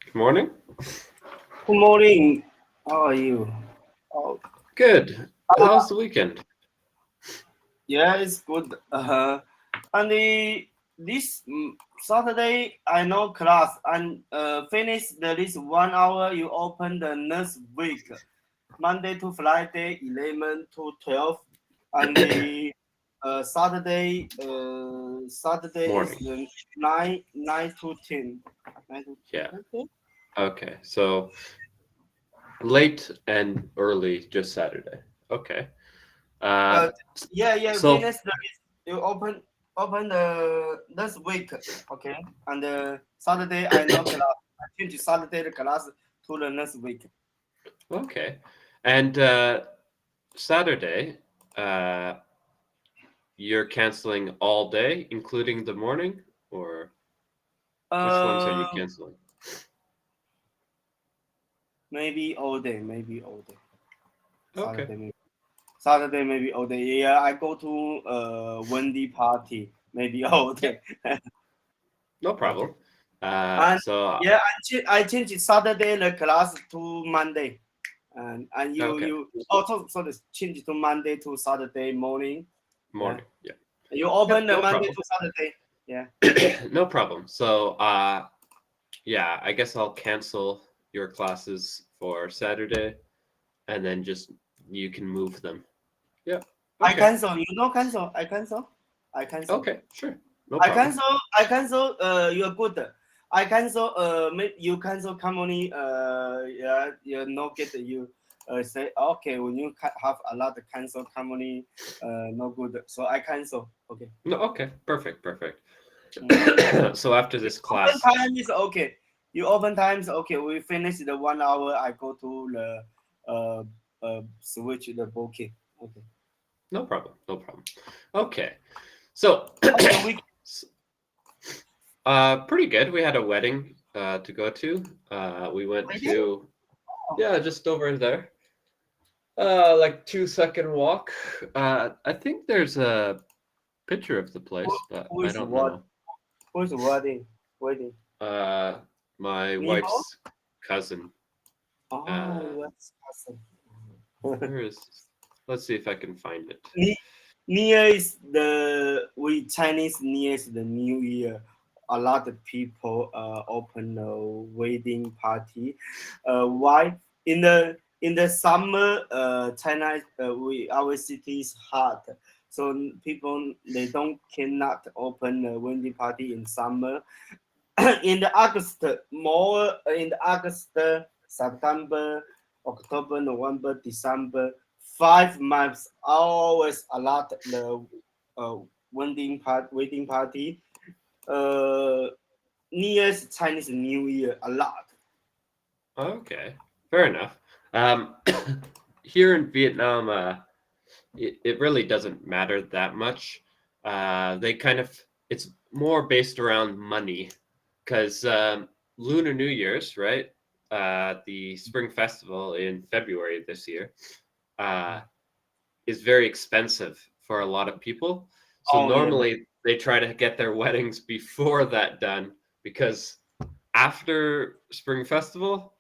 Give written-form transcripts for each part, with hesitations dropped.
Good morning. Good morning. How are you? Oh, Good. How's the weekend? yeah, it's good. And this Saturday, I know class and finish this 1 hour. You open the next week, Monday to Friday, 11 to 12, and the Saturday is Morning. the 9 to 10. 9 to 10. Yeah. Okay. So late and early, just Saturday. Okay. Uh, Uh, yeah. so Finish the you open the this week, okay? And Saturday I know class. I change Saturday the class to the next week. okay, and Saturday, uh, you're canceling all day, including the morning, or which ones are you Uh, canceling? maybe all day. Maybe all day. Okay. Saturday maybe. Saturday maybe all day. Yeah, I go to Wendy party. Maybe all Yeah. day. No Okay. problem. And So yeah, I change Saturday the class to Monday. And okay, you also so change to Monday to Saturday morning. Yeah. morning. Yeah. You open Yep. the No Monday problem. to Saturday. Yeah. No problem. So yeah, I guess I'll cancel your classes for Saturday and then just you can move them. Yeah. I Okay. cancel. You don't cancel. I cancel. I cancel. Okay, sure. No I problem. cancel. I cancel. You're good. I cancel. You cancel company. Yeah. You not get you. Say okay when you have a lot of cancel company. No good. So I cancel. Okay. No, okay. Perfect, perfect. Mm. So after You this open class, time is okay. You open times okay. We finish the 1 hour. I go to the switch the booking. Okay. no problem. No problem. Okay. So How's your week? s- pretty good. We had a wedding to go to. We went Wedding? to yeah, just over there. Like 2 second walk. I think there's a picture of the Who, place, but who I is don't what? know. Who is wedding? Wedding. Uh, my Miho? wife's cousin. Oh, Uh, what's awesome. where is? Let's see if I can find it. Ni- New Year is the we Chinese New Year is the New Year. A lot of people open a wedding party. Why in the summer China we our city is hot, so people they don't cannot open a wedding party in summer. In the August more in the August, September, October, November, December, 5 months always a lot the uh, wedding party. Uh, New Year's Chinese New Year a lot. Okay, fair enough. Um, here in Vietnam, it really doesn't matter that much. They kind of it's more based around money, because Lunar New Year's, right? The Spring Festival in February this year. Uh, is very expensive for a lot of people. So Oh yeah, normally they try to get their weddings before that done because after Spring Festival,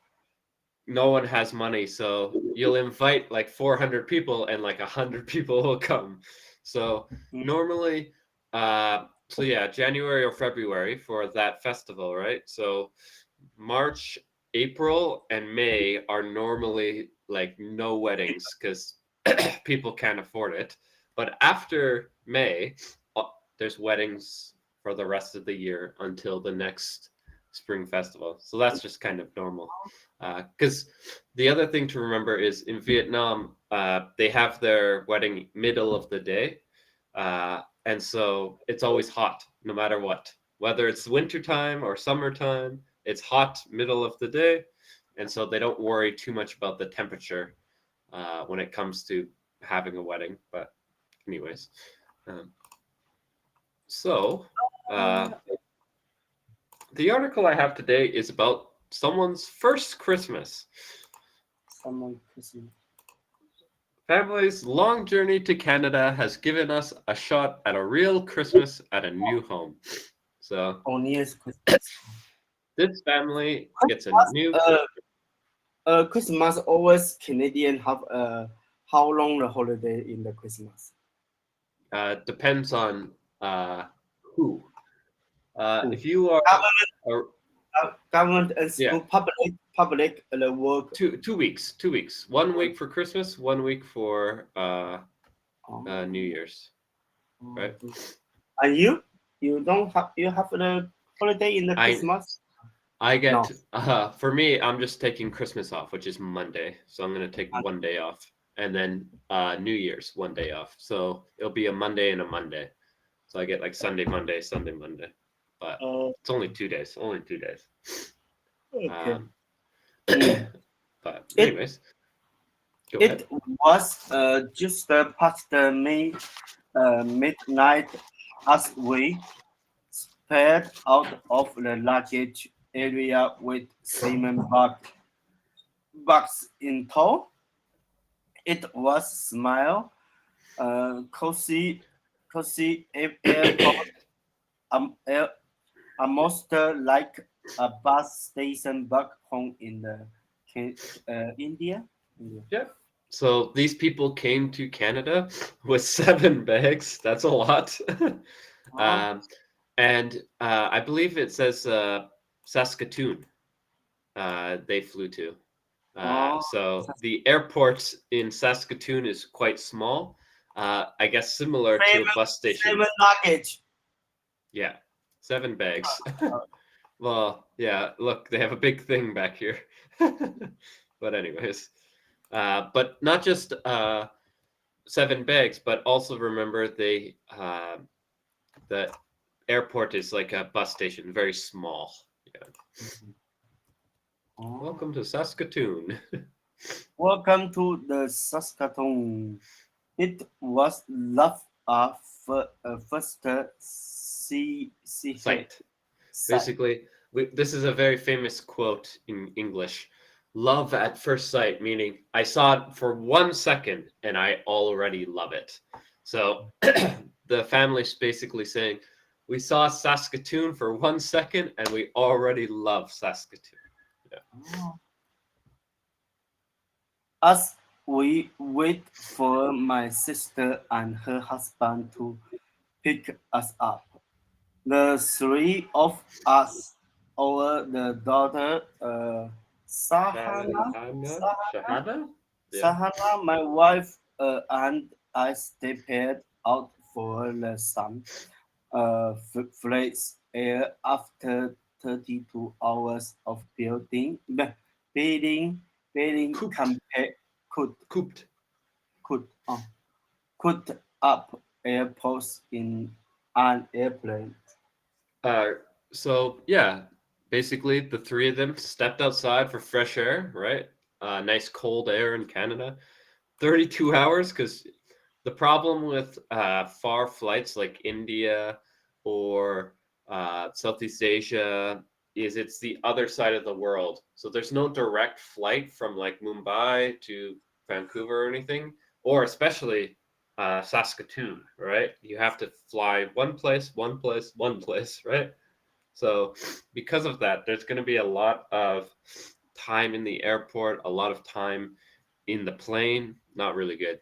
no one has money. So you'll invite like 400 people and like 100 people will come. So normally, so yeah, January or February for that festival, right? So March, April, and May are normally like no weddings because people can't afford it. But after May, uh, there's weddings for the rest of the year until the next spring festival. So that's just kind of normal. Because the other thing to remember is in Vietnam, they have their wedding middle of the day. And so it's always hot no matter what, whether it's wintertime or summertime, it's hot middle of the day. And so they don't worry too much about the temperature when it comes to having a wedding. But, anyways, um, so uh, the article I have today is about someone's first Christmas. someone Christmas. Family's long journey to Canada has given us a shot at a real Christmas at a new home. So, Oh, New Year's Christmas. This family gets a new. Christmas always Canadian have how long the holiday in the Christmas? Depends on who. Who? If you are, Government and yeah, school public the work. 2 weeks. 2 weeks. 1 week for Christmas. 1 week for Oh, New Year's. Right. And you don't have you have the holiday in the I Christmas? I No. get for me, I'm just taking Christmas off, which is Monday. So I'm gonna take one day off, and then New Year's 1 day off. So it'll be a Monday and a Monday. So I get like Sunday, Monday, Sunday, Monday. But it's only 2 days. Only 2 days. Okay. But It- anyways, go ahead. It was just past the midnight as we sped out of the luggage area with bugs in tow. It was smile, cozy airport, air, almost like a bus station back home in the India. Yeah. So these people came to Canada with 7 bags. That's a lot. And I believe it says Saskatoon. They flew to. So the airport in Saskatoon is quite small. I guess similar to a bus station. 7 luggage. Yeah, 7 bags. Well, yeah. Look, they have a big thing back here. But anyways, but not just 7 bags, but also remember the airport is like a bus station, very small. Yeah. Welcome to Saskatoon. Welcome to the Saskatoon. It was love first Sight. Basically, this is a very famous quote in English. Love at first sight, meaning I saw it for 1 second and I already love it. So the family's basically saying, we saw Saskatoon for 1 second and we already love Saskatoon. Yeah. As we wait for my sister and her husband to pick us up, the 3 of us, our the daughter Sahana, Shahada? Yeah. Sahana, my wife, and I stepped out for the sun. Fresh air after 32 hours of building, Cooped. could up airports in an airplane. So yeah, basically the 3 of them stepped outside for fresh air, right? Nice cold air in Canada. 32 hours, because the problem with far flights like India or Southeast Asia is it's the other side of the world. So there's no direct flight from like Mumbai to Vancouver or anything, or especially Saskatoon, right? You have to fly one place, right? So because of that, there's going to be a lot of time in the airport, a lot of time in the plane, not really good.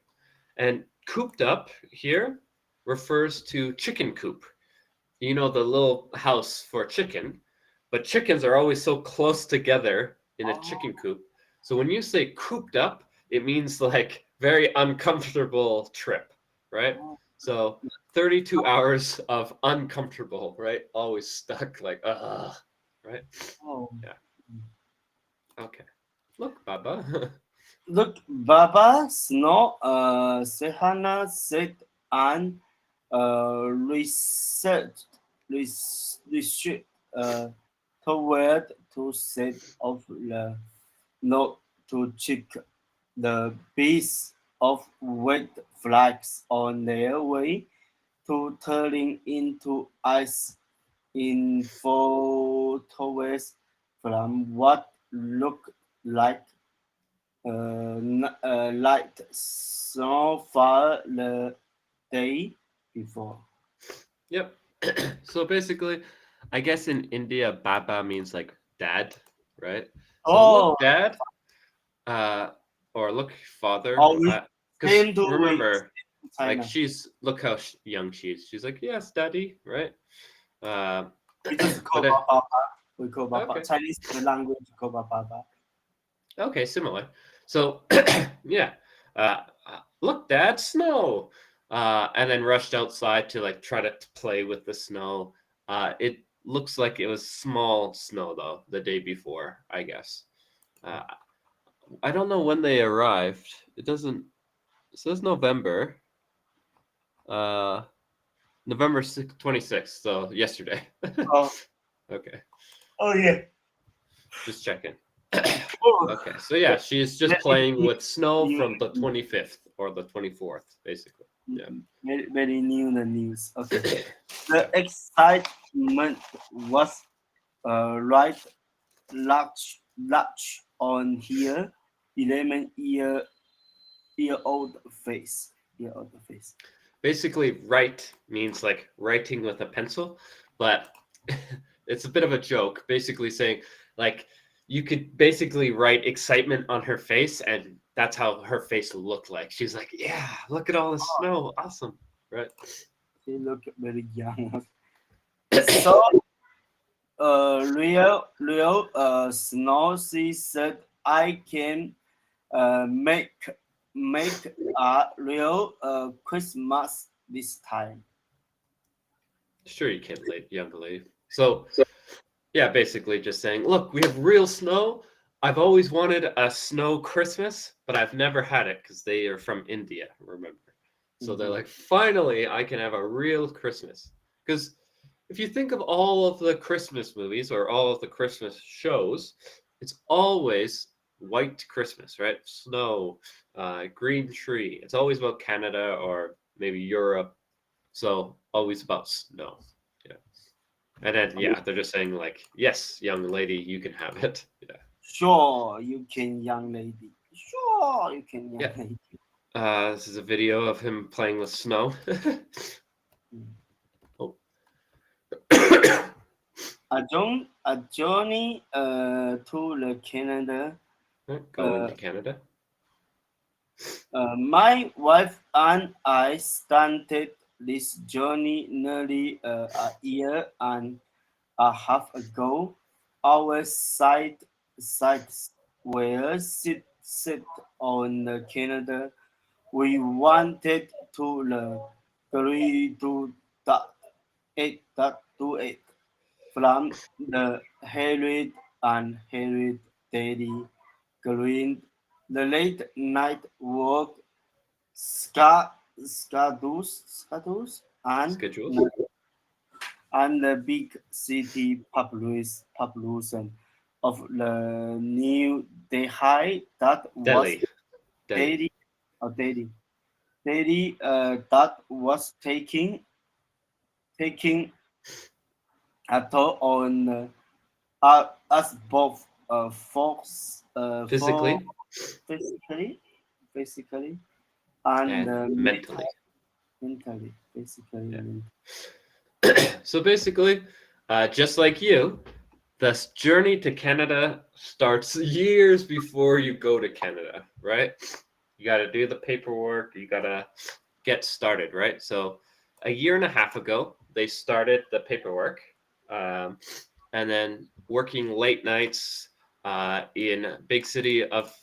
And cooped up here refers to chicken coop. You know, the little house for chicken, but chickens are always so close together in a chicken coop. So when you say cooped up, it means like very uncomfortable trip, right? So 32 hours of uncomfortable, right? Always stuck like, right? Oh. Yeah. Okay. Look, Baba. Look, Baba, Snow, Sehana said, and research toward to set of the note to check the piece of wet flags on their way to turning into ice in photos from what looked like light so far the day before. Yep. So basically, I guess in India, baba means like dad, right? So Oh, look, dad, or look, father. always Because same to with remember, like China. look how young she is. She's like, yes, daddy, right? Uh, We just call but Papa. We call Papa. okay, Chinese the language call Papa. okay, similar. So yeah, look, dad, snow. And then rushed outside to like try to play with the snow. It looks like it was small snow though the day before, I guess. Uh, I don't know when they arrived. It doesn't. It says November. Uh, November 26th. So yesterday. Oh, Okay, oh yeah. just checking. Oh, Okay, so yeah, she's just very playing with snow new, from the 25th or the 24th, basically. Yeah. very new the news. Okay. The excitement was right large on here 11-year-old face. Year-old face. Basically, write means like writing with a pencil, but it's a bit of a joke, basically saying like you could basically write excitement on her face, and that's how her face looked like. She's like, yeah, look at all the snow. Awesome. Right. She looked very young. So real snow. She said, I can make a real Christmas this time. Sure, you can, young lady. So yeah, basically just saying, look, we have real snow. I've always wanted a snow Christmas, but I've never had it because they are from India, remember? So they're Mhm. like, finally, I can have a real Christmas. Because if you think of all of the Christmas movies or all of the Christmas shows, it's always white Christmas, right? Snow, green tree. It's always about Canada or maybe Europe. So always about snow. Yeah. And then yeah, they're just saying like, yes, young lady, you can have it. Yeah. Sure, you can, young lady. Sure, you can, young Yeah. lady. This is a video of him playing with snow. Mm. Oh. A journey to the Canada. Going to Canada. My wife and I started this journey nearly a year and a half ago. Our sights were sit on the Canada. We wanted to agree to that it from the Herald and Herald Daily Green. The late night work schedules Schedules. and the big city population of the New Delhi that was Delhi. Delhi. daily or daily that was taking a toll on us both for Physically physically physically and and mentally. mentally basically Yeah. mentally. So basically, just like you, this journey to Canada starts years before you go to Canada, right? You got to do the paperwork, you got to get started, right? So, a year and a half ago, they started the paperwork, um, and then working late nights in big city of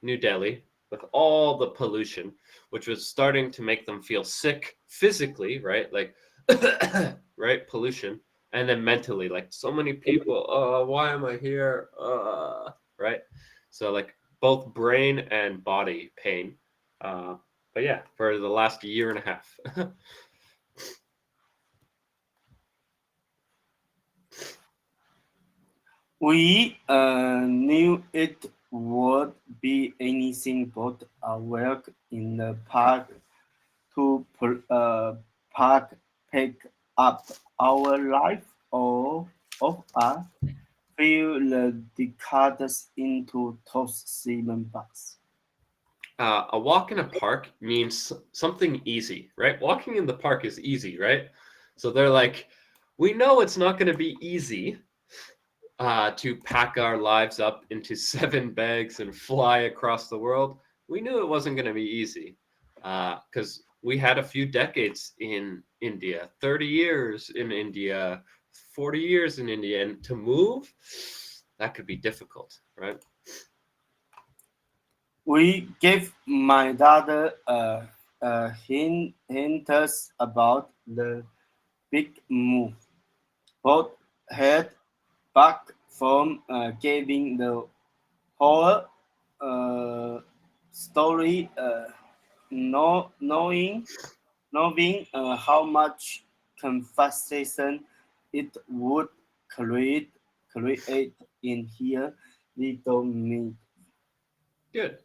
New Delhi with all the pollution, which was starting to make them feel sick physically, right? Like, right, pollution, and then mentally, like so many people, why am I here? Right? So like both brain and body pain. Uh, but yeah, for the last year and a half. We knew it would be anything but a walk in the park to park pick up our life of a few the decades into toss cement box. A walk in a park means something easy, right? Walking in the park is easy, right? So they're like, we know it's not going to be easy, to pack our lives up into 7 bags and fly across the world, we knew it wasn't going to be easy because we had a few decades in India, 30 years in India, 40 years in India, and to move, that could be difficult, right? We gave my daughter hints about the big move. Both head back from giving the whole uh, story, knowing how much conversation it would create create in here. We don't need. Good.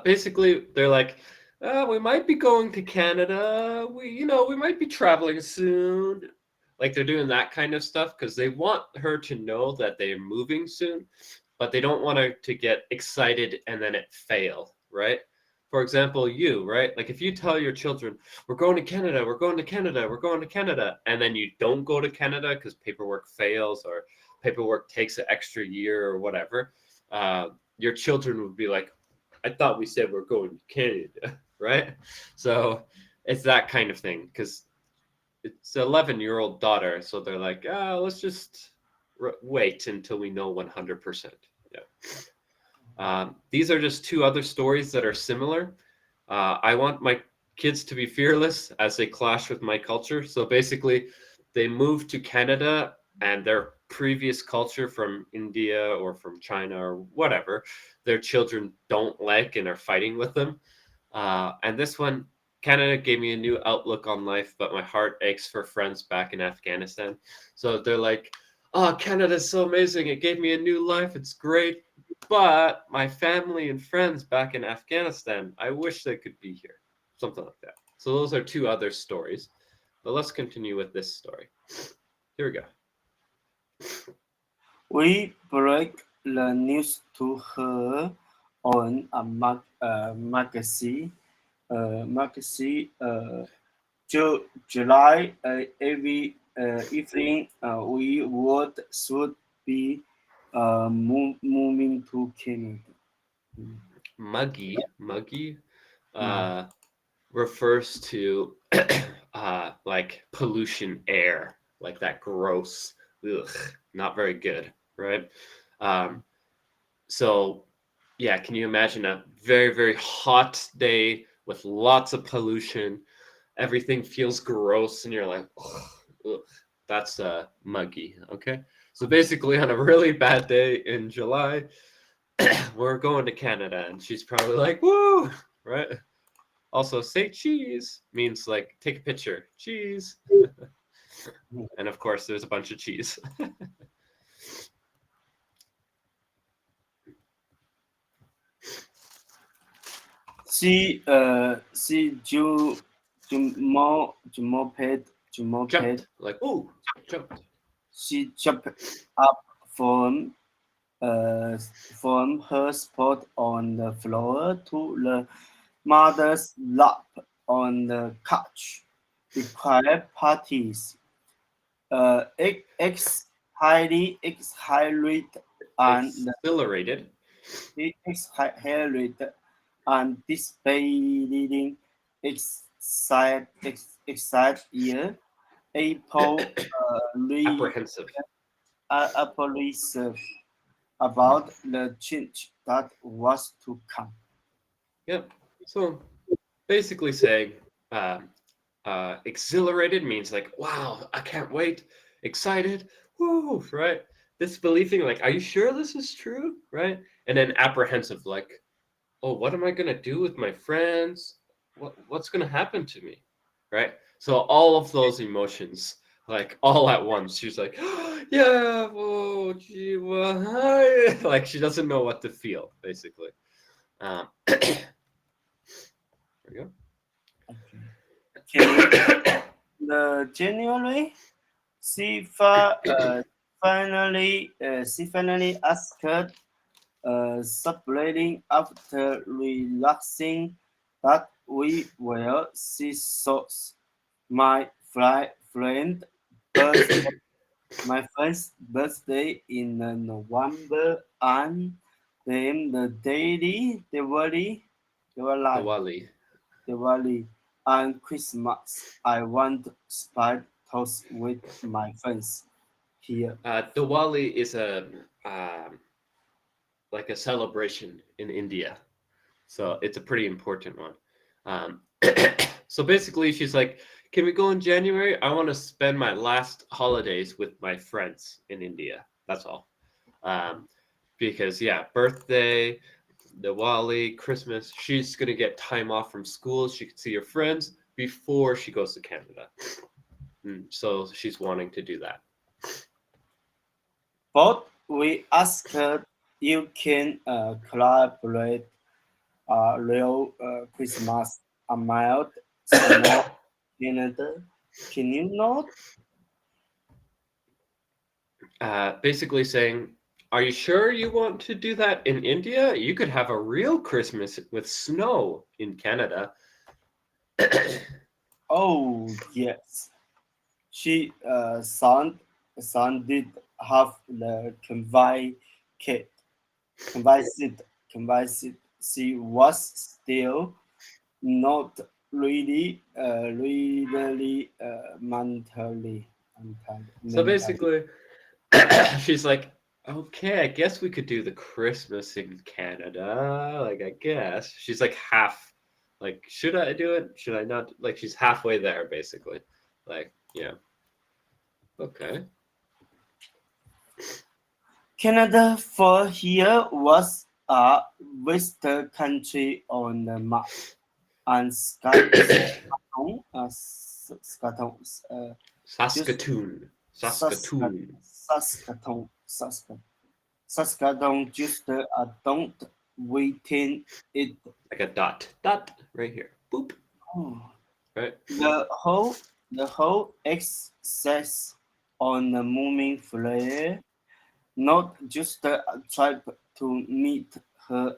Basically, they're like, we might be going to Canada. We might be traveling soon. Like they're doing that kind of stuff because they want her to know that they're moving soon, but they don't want her to get excited and then it fail, right? For example, right? Like if you tell your children, we're going to Canada, we're going to Canada, we're going to Canada, and then you don't go to Canada because paperwork fails or paperwork takes an extra year or whatever, your children would be like, I thought we said we're going to Canada, right? So it's that kind of thing because it's an 11-year-old daughter. So they're like, let's just wait until we know 100%. Yeah. These are just 2 other stories that are similar. I want my kids to be fearless as they clash with my culture. So basically, they move to Canada and their previous culture from India or from China or whatever, their children don't like and are fighting with them. And this one, Canada gave me a new outlook on life, but my heart aches for friends back in Afghanistan. So they're like, oh, Canada's so amazing. It gave me a new life. It's great. But my family and friends back in Afghanistan, I wish they could be here. Something like that. So those are 2 other stories. But let's continue with this story. Here we go. We break the news to her on a magazine. July every evening we would should be moving to Canada. Muggy refers to like pollution air, like that gross, not very good, right? So yeah, can you imagine a very, very hot day with lots of pollution? Everything feels gross, and you're like, ugh, that's muggy. Okay, so basically, on a really bad day in July, we're going to Canada, and she's probably like, woo, right? Also, say cheese means like take a picture, cheese, and of course, there's a bunch of cheese. She Jumped like, ooh, jumped. She jumped up from her spot on the floor to the mother's lap on the couch. The quiet parties, highly exhilarated and Exhilarated. exhilarated and displaying excited ear, April Apprehensive. apprehensive about the change that was to come. Yep. So basically saying exhilarated means like, wow, I can't wait, excited, woo, right? Disbelieving, like, are you sure this is true, right? And then apprehensive, like, oh, what am I gonna do with my friends? What's gonna happen to me, right? So all of those emotions, like all at once, she's like, yeah, whoa, gee, well, hi. Like she doesn't know what to feel, basically. There we go. Okay. The January, she finally asked subletting after relaxing that we were she thought my friend birthday My friend's birthday in November and then the daily Diwali, Diwali. Diwali and Christmas. I want to spend toast with my friends here. Diwali is a like a celebration in India, so it's a pretty important one. Um, so basically, she's like, "Can we go in January? I want to spend my last holidays with my friends in India. That's all." Um, because yeah, birthday, Diwali, Christmas, she's gonna get time off from school. She can see her friends before she goes to Canada. So she's wanting to do that. But we asked you can collaborate real Christmas amount small Canada. Can you not? Basically saying, "Are you sure you want to do that in India? You could have a real Christmas with snow in Canada." Oh yes. She sounded half the kit, convinced she was still not really So mentally. basically, she's like, "Okay, I guess we could do the Christmas in Canada. Like, I guess." She's like half, like, should I do it? Should I not? Like, she's halfway there, basically. Like, yeah, okay. Canada for here was a western country on the map, and Scotland, just Saskatoon. Saskatoon. Saskatoon, Saskatoon just don't waiting it. Like a dot. Dot right here. Boop. Oh, Right? the whole excess on the moving flare, not just a trip to meet her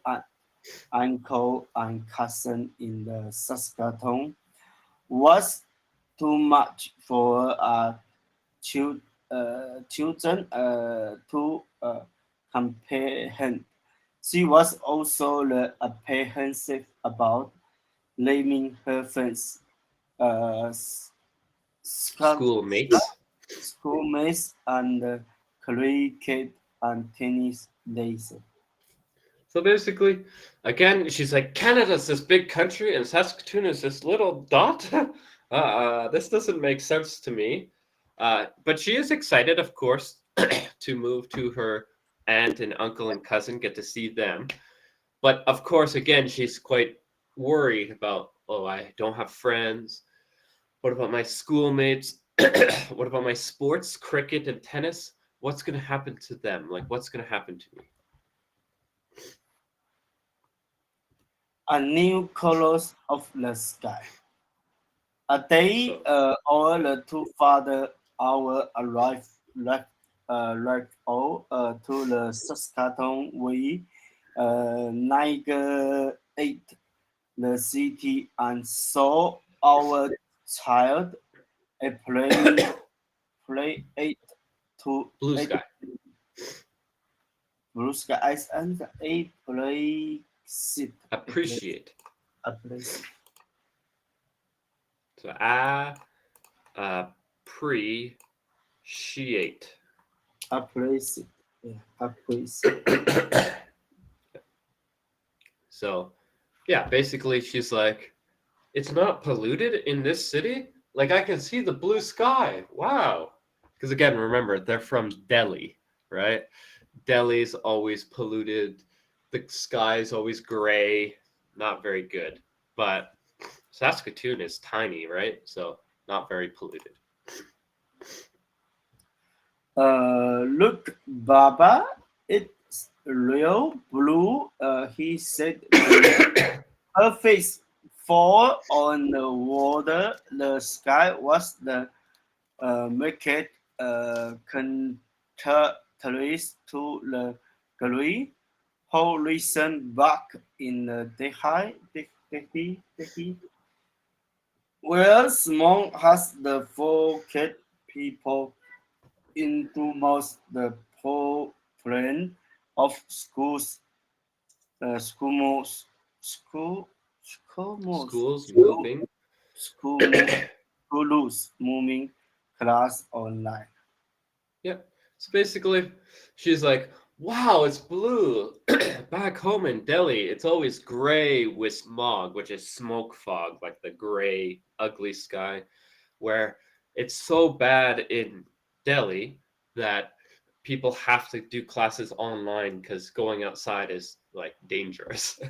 uncle and cousin in the Saskatoon, was too much for children to comprehend. She was also apprehensive about leaving her friends, uh, s- sc- Schoolmates. schoolmates, and cricket and tennis days. So basically, again, she's like, Canada's this big country and Saskatoon is this little dot. This doesn't make sense to me. But she is excited, of course, to move to her aunt and uncle and cousin, get to see them. But of course, again, she's quite worried about, oh, I don't have friends. What about my schoolmates? What about my sports, cricket and tennis? What's going to happen to them? Like, what's going to happen to me? A new colors of the sky. A day So, or the two father hour arrived left all to the Saskatoon. We navigate the city and saw our child a play to blue eight sky. blue skies and a play sit Appreciate. a place So I appreciate. a place yeah, a place. So yeah, basically she's like, it's not polluted in this city. Like I can see the blue sky. Wow. Because again, remember they're from Delhi, right? Delhi's always polluted. The sky's always gray. Not very good. But Saskatoon is tiny, right? So not very polluted. Look, Baba, it's real blue. He said when her face fall on the water, the sky was the market contrast to the gray horizon back in the Delhi, where small has the four cat people into most the plan of schools, schools, school, schools, Schools school, moving. school, schools moving class online. Yep. So basically, she's like, wow, it's blue. Back home in Delhi, it's always gray with smog, which is smoke fog, like the gray, ugly sky, where it's so bad in Delhi that people have to do classes online because going outside is like dangerous.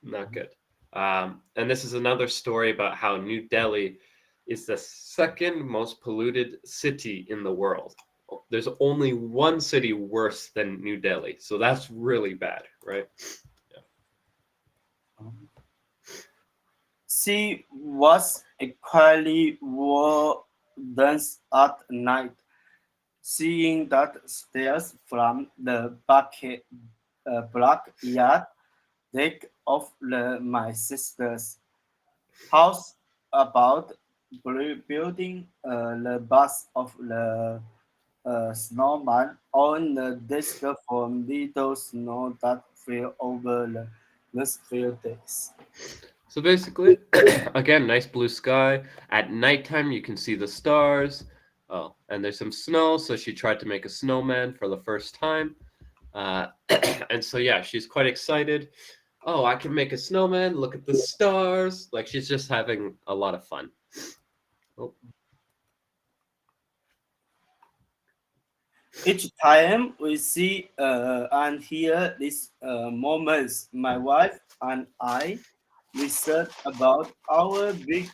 Not good. And this is another story about how New Delhi is the second most polluted city in the world. There's only one city worse than New Delhi, so that's really bad, right? She was equally dance at night, seeing that stairs from the backyard deck of my sister's house about building the bust of the snowman on the desk from little snow that fell over the next few days. So basically, again, nice blue sky. At nighttime, you can see the stars. Oh, and there's some snow, so she tried to make a snowman for the first time. Uh, and so, yeah, she's quite excited. Oh, I can make a snowman. Look at the stars. Like she's just having a lot of fun. Oh, Each time we see and hear these moments, my wife and I research about our big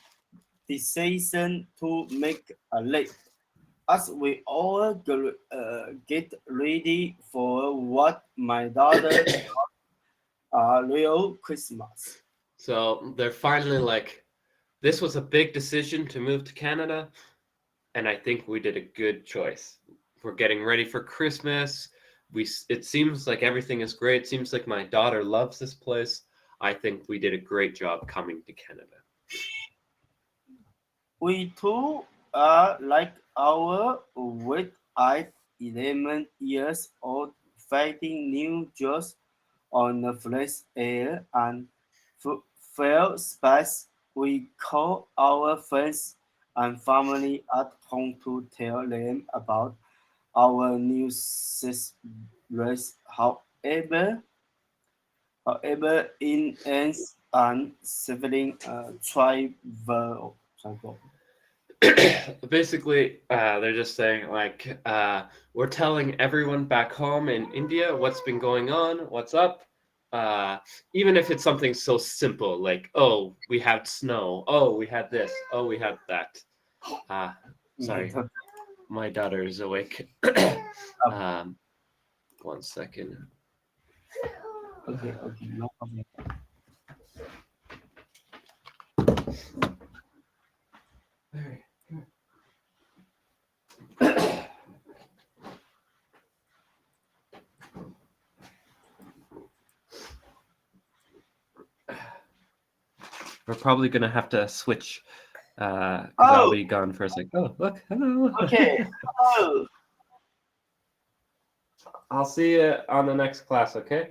decision to make a late as we all get ready for what my daughter a real Christmas. so they're finally like, this was a big decision to move to Canada, and I think we did a good choice. We're getting ready for Christmas. It seems like everything is great. It seems like my daughter loves this place. I think we did a great job coming to Canada. We too are like our wet-eyed 11 years old fighting new joys on the fresh air and fair space. We call our friends and family at home to tell them about our new race. In ends and sibling travel. Basically, they're just saying like, we're telling everyone back home in India what's been going on, what's up. Even if it's something so simple like, oh, we had snow, oh, we had this, oh, we had that. Uh, Sorry, my daughter is awake. um, 1 second. Okay, okay, no problem. We're probably gonna have to switch because I'll Oh, be gone for a second. Oh, look, hello. okay. Oh, I'll see you on the next class, okay?